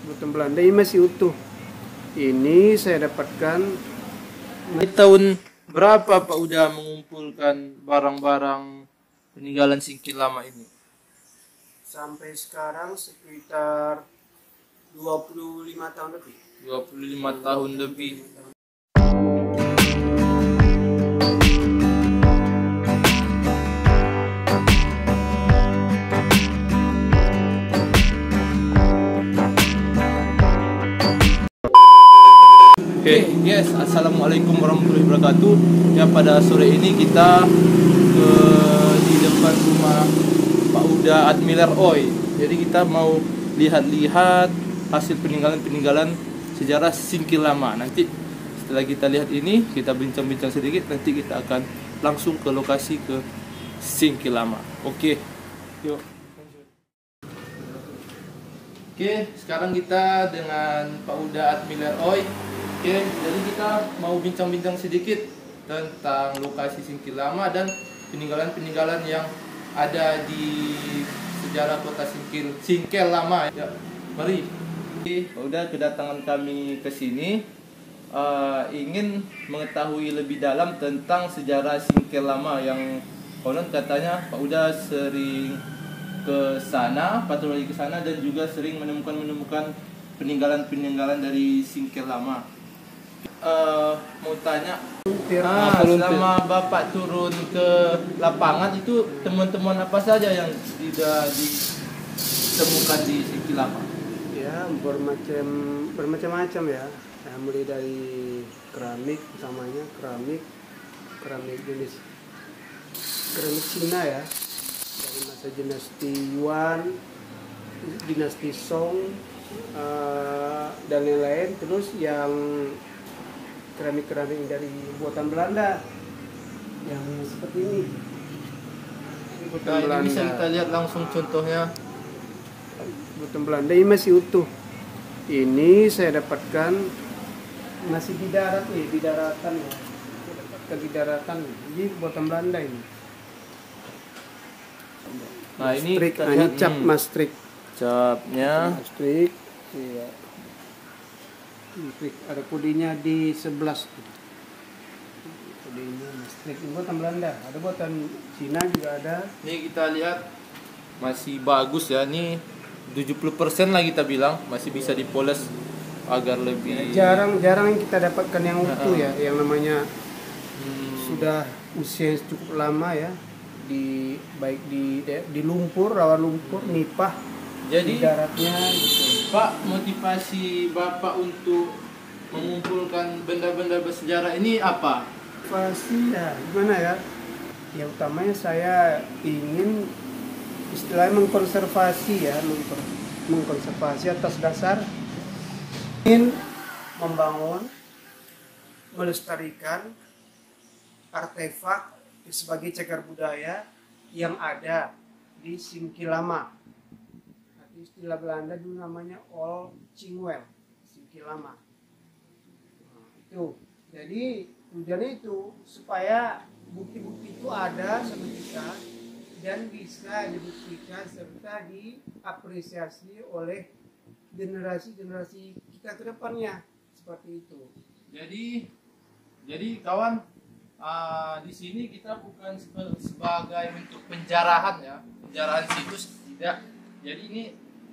Buatan Belanda ini masih utuh. Ini saya dapatkan. Di tahun berapa Pak udah mengumpulkan barang-barang peninggalan Singkil lama ini? Sampai sekarang sekitar 25 tahun lebih. 25 tahun lebih. Oke, yes, assalamualaikum warahmatullahi wabarakatuh. Ya, pada sore ini kita di depan rumah Pak Uda Admiler Oy. Jadi kita mau lihat-lihat hasil peninggalan-peninggalan sejarah Singkil lama. Nanti setelah kita lihat ini, kita bincang-bincang sedikit. Nanti kita akan langsung ke lokasi ke Singkil lama. Oke, yuk. Oke, sekarang kita dengan Pak Uda Admiler Oy. Oke, jadi kita mau bincang-bincang sedikit tentang lokasi Singkil lama dan peninggalan-peninggalan yang ada di sejarah kota Singkil lama. Ya, mari. Pak Uda, kedatangan kami ke sini ingin mengetahui lebih dalam tentang sejarah Singkil lama yang konon katanya Pak Uda sering ke sana, patroli ke sana dan juga sering menemukan peninggalan-peninggalan dari Singkil lama. Mau tanya, selama Bapak turun ke lapangan itu temuan-temuan apa saja yang tidak ditemukan di Singkil lama? Ya, bermacam-macam ya. Mulai dari keramik, utamanya keramik jenis keramik Cina ya, dari masa dinasti Yuan, dinasti Song, dan lain-lain. Terus yang keramik-keramik dari buatan Belanda yang seperti ini. Buatan Ini Belanda. bisa kita lihat langsung contohnya. Buatan Belanda ini masih utuh. Ini saya dapatkan masih di darat nih, di daratan ya. Saya dapatkan di daratan. Jadi buatan Belanda ini. Nah, ini Strik, kita ini lihat cap mastrik. capnya. Strik, iya. Strik, ada kodenya di 11 tuh. Kodenya mastrik. Ini buatan Belanda. Ada buatan Cina juga ada. Ini kita lihat masih bagus ya. Ini 70% lah kita bilang, masih bisa dipoles agar lebih Jarang kita dapatkan yang utuh ya, yang namanya sudah usia cukup lama ya, baik di lumpur, rawa lumpur, nipah, Jadi di daratnya gitu. Pak, motivasi Bapak untuk mengumpulkan benda-benda bersejarah ini apa? Pasti ya, gimana ya? Ya utamanya saya ingin istilahnya mengkonservasi ya, mengkonservasi atas dasar ingin membangun, melestarikan artefak sebagai cagar budaya yang ada di Singkil lama. Istilah Belanda dulu namanya Old Chingwell, Singkil lama. Nah, itu. Jadi tujuannya itu supaya bukti-bukti itu ada sama kita dan bisa dibuktikan serta diapresiasi oleh generasi-generasi kita ke depannya, seperti itu. Jadi kawan, di sini kita bukan sebagai bentuk penjarahan ya, penjarahan situs tidak. Jadi ini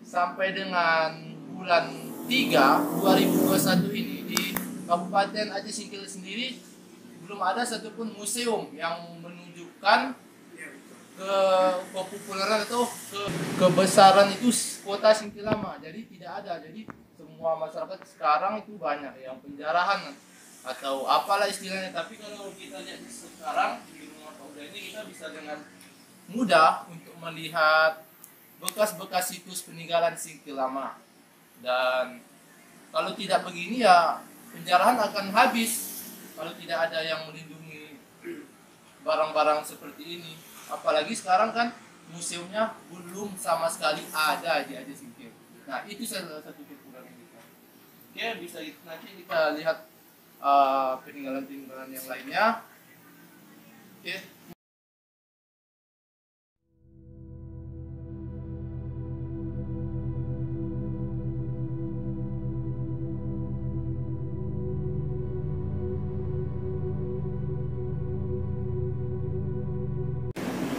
sampai dengan bulan 3 2021 ini di Kabupaten Aceh Singkil sendiri belum ada satupun museum yang menunjukkan kepopuleran atau kebesaran itu kota Singkil lama. Jadi tidak ada. Jadi semua masyarakat sekarang itu banyak yang penjarahan atau apalah istilahnya. Tapi kalau kita lihat sekarang di rumah Pak Uda ini, kita bisa dengan mudah untuk melihat bekas-bekas situs peninggalan Singkil lama. Dan kalau tidak begini ya penjarahan akan habis kalau tidak ada yang melindungi barang-barang seperti ini. Apalagi sekarang kan museumnya belum sama sekali ada di Aceh Singkil. Nah, itu salah satu kekurangan kita. Oke, bisa nanti kita lihat peninggalan-peninggalan yang lainnya. Oke.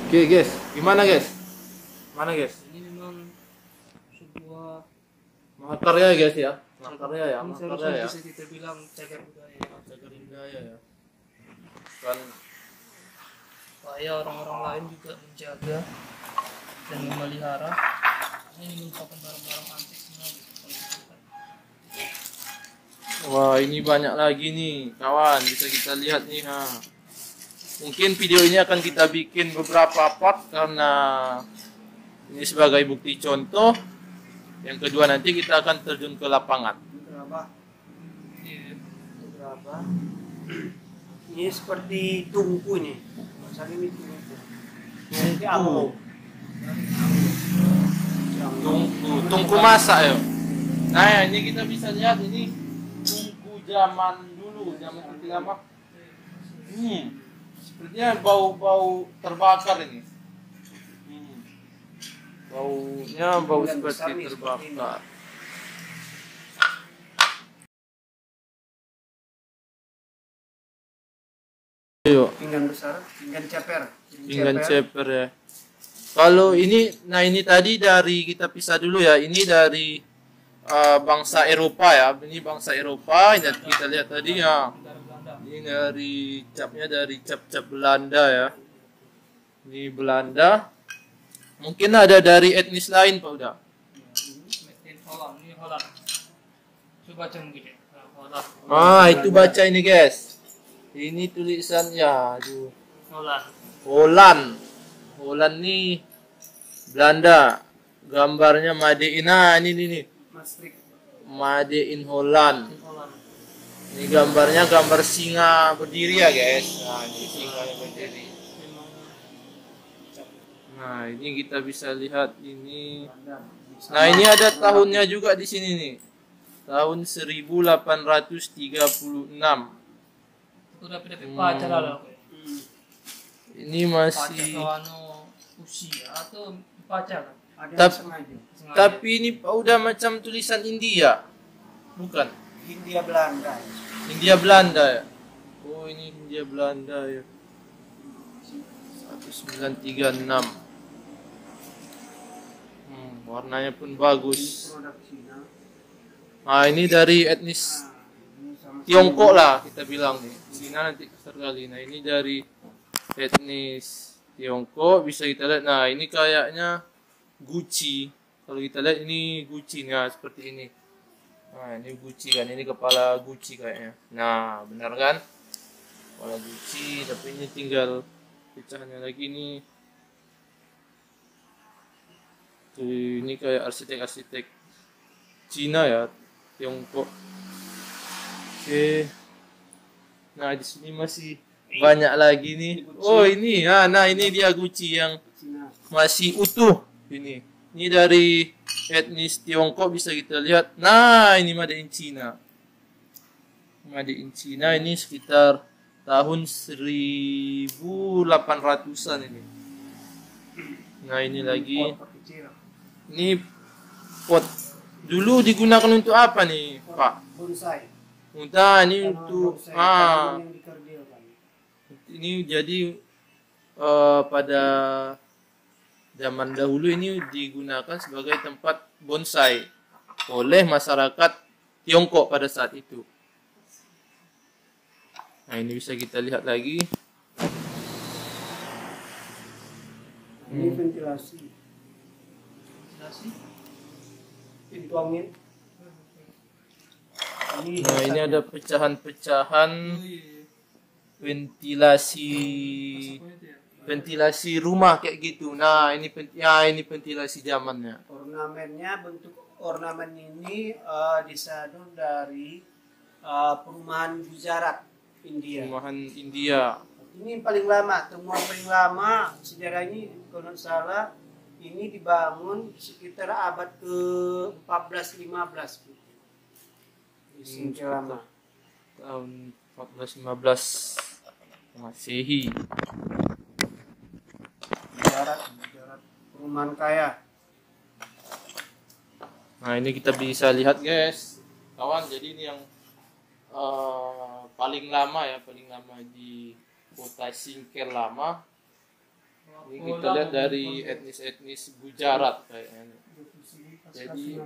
Oke guys, gimana guys? Mana guys? Ini memang sebuah Mahakarya guys ya. Mahakarya ya, ini mahakarya seharusnya ya. bisa kita bilang cagar budaya, Cagar budaya ya. Kan supaya orang-orang lain juga menjaga dan memelihara. Ini merupakan barang-barang antik semua gitu, kalau kita lihat. wah, ini banyak lagi nih, kawan. Bisa kita lihat nih, ha. Mungkin video ini akan kita bikin beberapa part karena ini sebagai bukti contoh. Yang kedua nanti kita akan terjun ke lapangan. Berapa? Iya. Berapa? Ini seperti tungku nih. Masanya ini tungku. Ini apa? Tungku masak ya. Nah, ini kita bisa lihat ini tungku zaman dulu, zaman seperti lama. Sepertinya bau-bau terbakar ini. Baunya bau seperti terbakar. Ayo, Pinggan besar, pinggan ceper. pinggan ceper ya. Kalau ini, nah ini tadi dari kita pisah dulu ya. Ini dari bangsa Eropa ya. Ini bangsa Eropa. Ini kita lihat tadi ya. Negara Belanda. Ini dari capnya dari cap-cap Belanda ya. Ini Belanda. Mungkin ada dari etnis lain Pak Uda. Made in Holland. Ini Holland. Coba baca mungkin ya. Holland. Itu baca ini guys. Ini tulisannya. Aduh. Holland. Holland. Holland nih Belanda. Gambarnya Made in. Nah, ini nih. Maastricht. Made in Holland. Holland. Ini gambarnya gambar singa berdiri ya guys. Nah, ini singa yang berdiri. Memang Nah, ini kita bisa lihat ini. Nah, ini ada tahunnya juga di sini nih. Tahun 1836. udah baca lah. Ini Baca masih ke anu usia atau baca kan? Ada yang Tap- sengaja. Sengaja. tapi ini udah macam tulisan India. Bukan. Hindia Belanda. India Belanda ya. Oh, ini India Belanda ya. 1936. Warnanya pun bagus. Produk Cina. Nah, ini dari etnis Ini sama Tiongkok lah kita bilang nih. Cina nanti kasar kali. Nah, ini dari etnis Tiongkok bisa kita lihat. Nah, ini kayaknya Gucci. Kalau kita lihat ini Gucci nih, seperti ini. Nah, ini Gucci kan. Ini kepala Gucci kayaknya. Nah, benar kan? Kepala Gucci, tapi ini tinggal pecahannya lagi nih. Tuh, ini kayak arsitek-arsitek Cina ya, Tiongkok. Oke. Nah, di sini masih banyak lagi nih. Oh, ini. Nah, ini dia Gucci yang Cina. masih utuh ini. Ini dari etnis Tiongkok bisa kita lihat. Nah, ini Made in China. Made in China ini sekitar tahun 1800-an ini. Nah, ini lagi. Pot kecil. Ini pot dulu digunakan untuk apa nih, Pak? Bonsai. Nah, ini Tanaman untuk bonsai, tanaman yang dikerdilkan. ini jadi pada zaman dahulu ini digunakan sebagai tempat bonsai oleh masyarakat Tiongkok pada saat itu. Nah, ini bisa kita lihat lagi. Ini ventilasi. Nasi. Pintu angin. Nah, ini ada pecahan-pecahan ventilasi ventilasi rumah kayak gitu. Nah, ini ini ventilasi zamannya. Ornamennya, bentuk ornamen ini disadun dari perumahan Gujarat, India. Rumahan India. Ini paling lama, temuan paling lama sejarahnya kalau tidak salah ini dibangun sekitar abad ke-14-15. Di sini lama. Tahun 1415 Masehi. Gujarat perumahan kaya. Nah, ini kita bisa lihat guys, kawan. Jadi ini yang paling lama ya, paling lama di kota Singkil lama. Ini kita lihat dari etnis-etnis Gujarat kayaknya. Jadi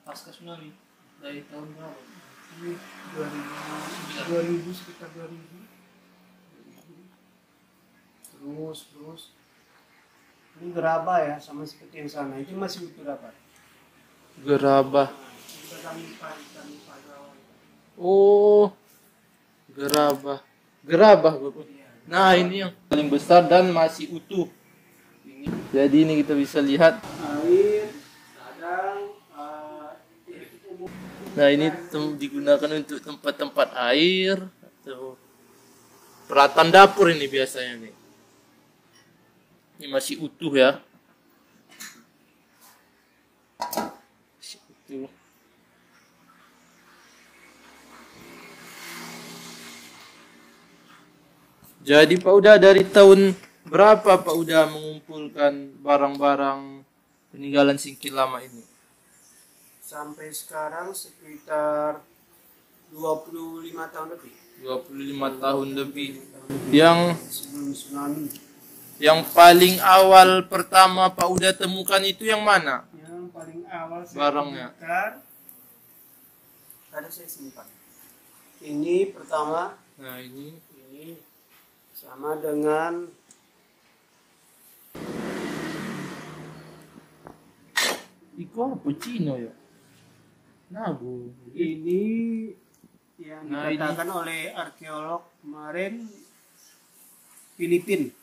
pasca tsunami dari tahun berapa? Ini 2000 sekitar 2000. Terus ini gerabah ya, sama seperti yang sana. Itu masih utuh dapat. gerabah. Oh, gerabah. Gerabah, Bapak. Nah, ini yang paling besar dan masih utuh. Jadi ini kita bisa lihat. Air, kadang, Nah, ini digunakan untuk tempat-tempat air atau peralatan dapur ini biasanya nih. Ini masih utuh ya. Masih utuh. Jadi Pak Uda dari tahun berapa Pak Uda mengumpulkan barang-barang peninggalan Singkil Lama ini? sampai sekarang sekitar 25 tahun lebih. 25 tahun lebih. Yang Sebelum tsunami. yang paling awal pertama Pak Uda temukan itu yang mana? Yang paling awal saya Barangnya. temukan, ada saya simpan. Ini pertama, Nah, ini sama dengan Iko apa Cino ya? Nagu. ini yang Nah, dikatakan oleh arkeolog kemarin Filipina.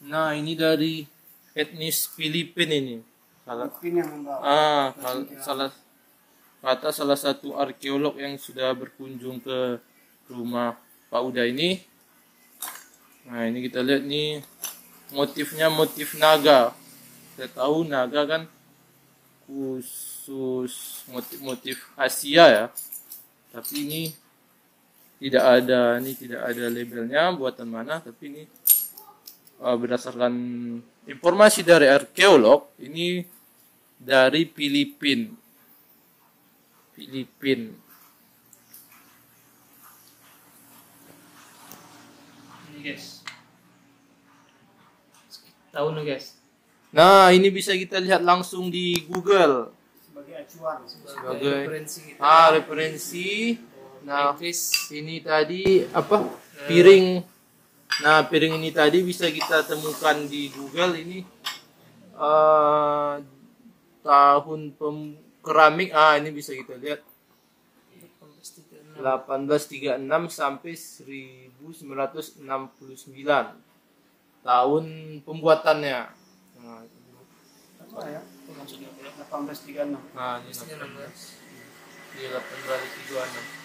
Nah, ini dari etnis Filipina ini. Filipina yang membawa. Salah satu arkeolog yang sudah berkunjung ke rumah Pak Uda ini. Nah, ini kita lihat nih motifnya motif naga. Kita tahu naga kan khusus motif-motif Asia ya. Tapi ini tidak ada labelnya buatan mana, tapi ini berdasarkan informasi dari arkeolog ini dari Filipina. Ini guys. Tahun guys. Nah, ini bisa kita lihat langsung di Google Sebagai acuan. sebagai referensi kita. referensi. Nah, Inggris. ini tadi apa? Piring. Nah, piring ini tadi bisa kita temukan di Google ini tahun keramik. Ini bisa kita lihat 1836 sampai 1969 tahun pembuatannya. Nah, Apa ya? Maksudnya apa ya? 1836. nah ini 1836.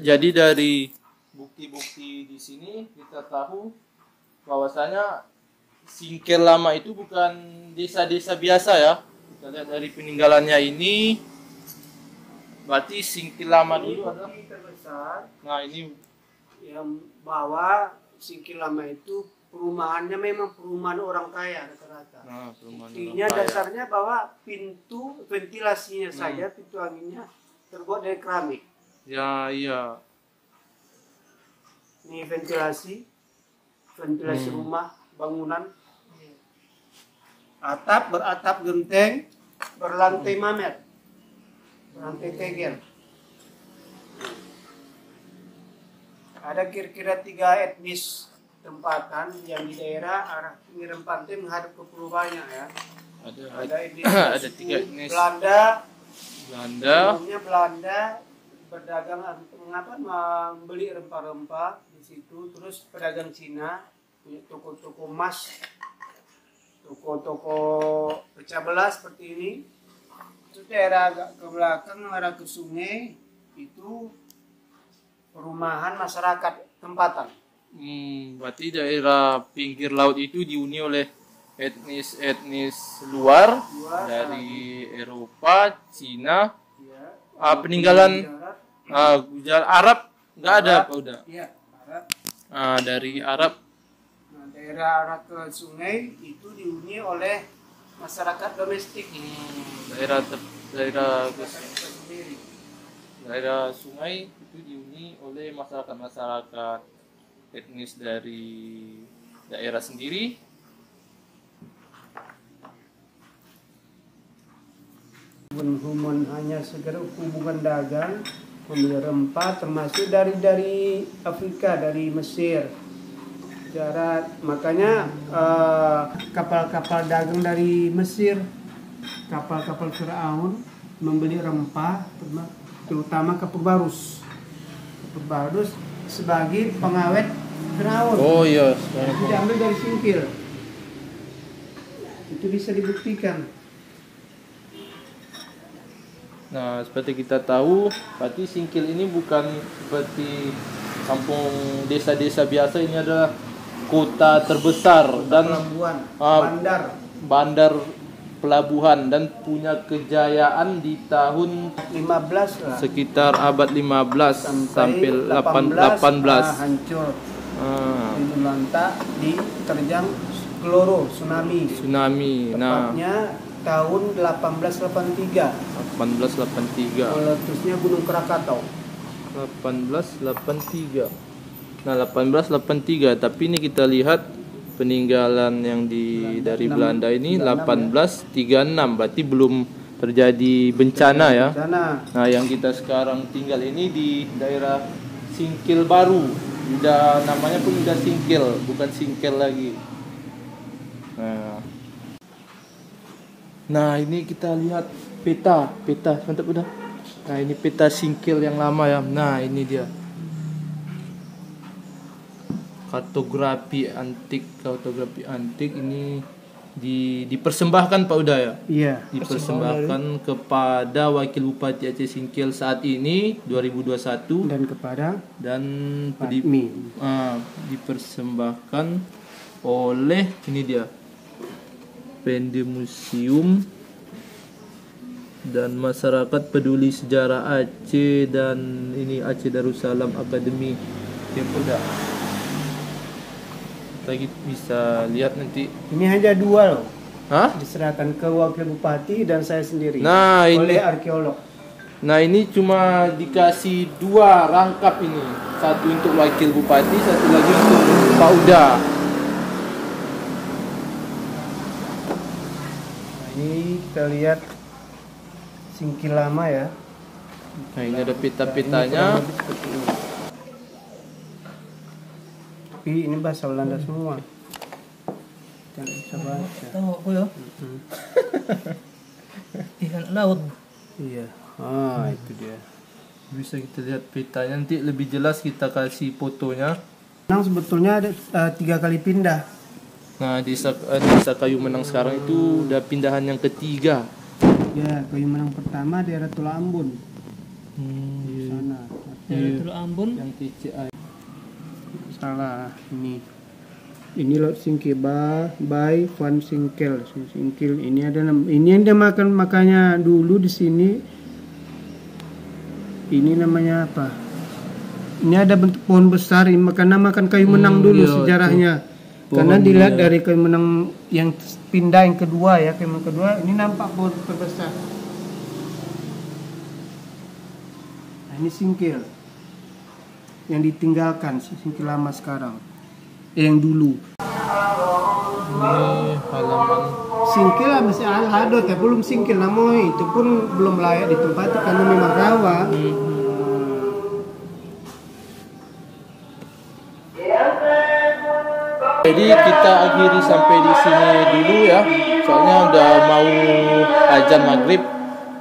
Jadi dari bukti-bukti di sini kita tahu bahwasanya Singkil Lama itu bukan desa-desa biasa ya. Kita lihat dari peninggalannya ini, berarti Singkil Lama dulu adalah. Bukti terbesar Nah, ini yang bahwa Singkil Lama itu perumahannya memang perumahan orang kaya rata-rata. perumahan Buktinya orang kaya. dasarnya bahwa pintu ventilasinya saja, pintu anginnya terbuat dari keramik. Ya, iya. Ini ventilasi rumah, bangunan. Atap beratap genteng, berlantai mamet, berlantai tegel. Ada kira-kira 3 etnis tempatan yang di daerah arah pinggiran pantai menghadap ke pulau banyak ya. Ada etnis ada 3 suku etnis. Belanda, Belanda, sebelumnya Belanda berdagang membeli rempah-rempah di situ. Terus pedagang Cina punya toko-toko emas, toko-toko pecah belah seperti ini. Terus daerah agak ke belakang arah ke sungai itu perumahan masyarakat tempatan. berarti daerah pinggir laut itu dihuni oleh etnis luar dari Eropa, Cina, Ya, peninggalan Gujarat, Arab nggak ada Pak Uda. Iya, Arab. Dari Arab. Nah, daerah arah ke sungai itu dihuni oleh masyarakat domestik. daerah Masyarakat sendiri. Daerah sungai itu dihuni oleh masyarakat-masyarakat etnis dari daerah sendiri. Hubungan hanya sekedar hubungan dagang, membeli rempah termasuk dari Afrika, dari Mesir. Makanya kapal-kapal dagang dari Mesir, kapal-kapal Firaun membeli rempah, terutama kapur barus sebagai pengawet Firaun. Oh iya, Itu diambil dari singkil. Itu bisa dibuktikan. Nah, seperti kita tahu, berarti Singkil ini bukan seperti kampung desa-desa biasa. Ini adalah kota terbesar dan Pelabuhan, bandar pelabuhan, dan punya kejayaan di tahun 15 lah. sekitar abad 15 sampai 18. Hancur. Lantak diterjang geloro tsunami. Nah, Tepatnya tahun 1883. 1883. Meletusnya Gunung Krakatau. 1883. Nah, 1883, tapi ini kita lihat peninggalan yang dari Belanda ini 1836, berarti belum terjadi bencana ya. Nah, yang kita sekarang tinggal ini di daerah Singkil baru. Udah namanya pun udah Singkil, bukan Singkel lagi. Nah, ini kita lihat peta, mantap udah. Nah, ini peta Singkil yang lama ya. Nah, ini dia. Kartografi antik ini dipersembahkan Pak Uda ya? Iya. Dipersembahkan kepada Wakil Bupati Aceh Singkil saat ini 2021 dan dipersembahkan oleh ini dia Pende Museum dan Masyarakat Peduli Sejarah Aceh dan ini Aceh Darussalam Akademi Pemuda. Kita bisa lihat nanti. Ini hanya 2 loh. Hah? Diserahkan ke Wakil Bupati dan saya sendiri. Nah, oleh ini arkeolog. Nah, ini cuma dikasih 2 rangkap ini. Satu untuk Wakil Bupati, satu lagi untuk Pak Uda. Nah, ini kita lihat Singkil lama ya. Nah, ini ada peta-petanya. Tapi ini bahasa Belanda semua. Jangan bisa baca. Tahu aku ya. Ikan laut. Iya. Itu dia. Bisa kita lihat petanya, nanti lebih jelas kita kasih fotonya. Menang sebetulnya ada 3 kali pindah. Nah, desa Kayu Menang sekarang itu udah pindahan yang ketiga. Ya, Kayu Menang pertama daerah Tula Ambon. Di sana. Dari Teluk Ambon. Yang TCI. Salah ini Laut Singkil by Van Singkel. Singkil ini yang dia makannya dulu di sini. Ini namanya apa? Ini ada bentuk pohon besar, karena makan kayu menang dulu sejarahnya. Karena dilihat dari kayu menang yang pindah yang kedua ya, kayu menang kedua, ini nampak pohon terbesar. Nah, ini Singkil yang ditinggalkan, Singkil lama sekarang, yang dulu. Ini halaman Singkil masih ada, tapi belum Singkil namanya, itu pun belum layak ditempati karena memang rawa. Jadi kita akhiri sampai di sini dulu ya, soalnya udah mau azan maghrib.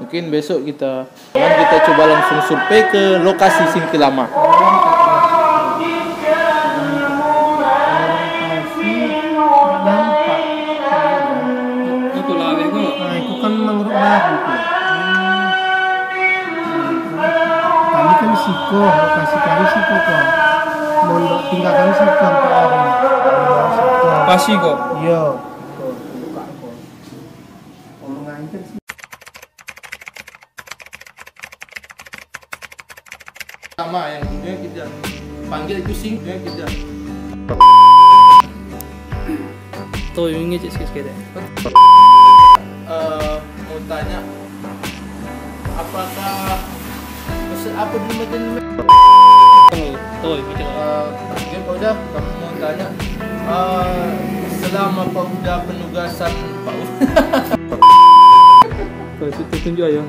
Mungkin besok kita coba langsung survei ke lokasi Singkil lama. Itu lawe kok. Nah, itu kan mangrove baru tuh. Kami kan Siko, lokasi kami Siko kok. Mondok tinggal kami Siko sampai hari. Pasti kok. Iya. Buka kok. Omongan kan sih. Sama yang dulunya kita panggil itu Singkil kita. Tuh ini cek sikit-sikit. Mau tanya, apakah apa dulu macam ini? Tuh, gitu. Oke, Pak Uda, kamu mau tanya selama Pak Uda penugasan Pak Uda Tuh, tunjuk aja.